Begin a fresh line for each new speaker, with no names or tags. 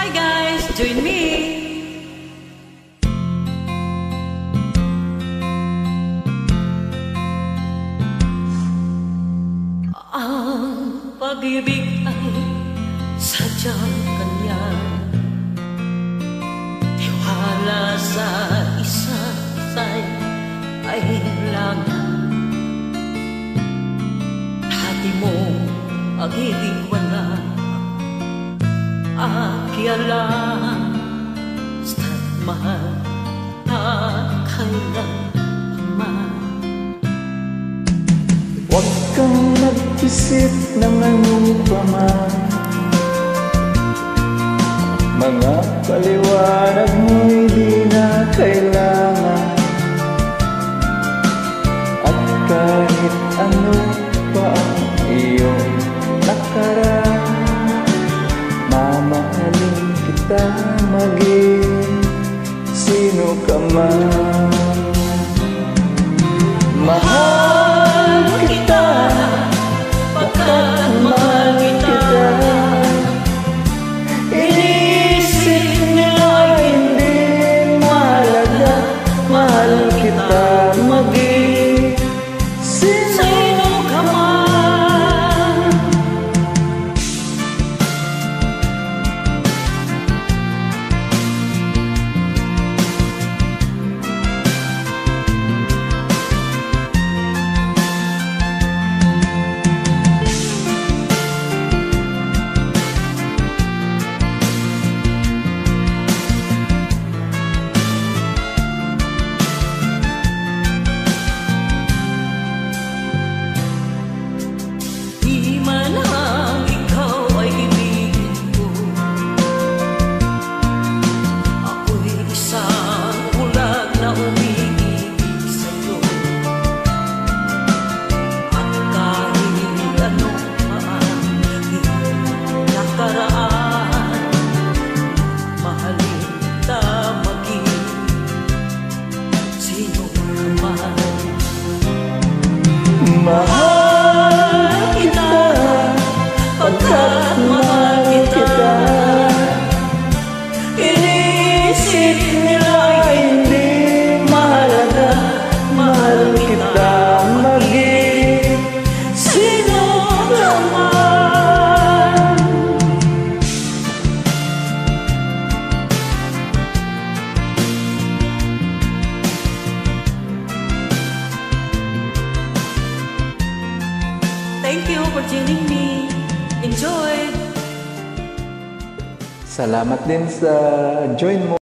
Hi guys, join me! Ang pag-ibig ay sadyang kanya, tiwala sa isa't ay langan. Dati mo agibig wala akialam, basta't mahal at kailanman.
Huwag kang mag-isip ng anong paman, mga paliwanag mo'y di na kailangan. At kahit ano pa ang iyong nakaraan, mamahalin kita maging sino ka man. Mahal kita, pagkat mahal kita. Inisip nila hindi mahalaga, mahal kita maging sino ka man. Mahal kita, pagkat mahal kita. Inisip nila hindi mahalaga, mahal kita maging sino ka man.
Thank you for tuning me. Enjoy!
Salamat din sa join mo.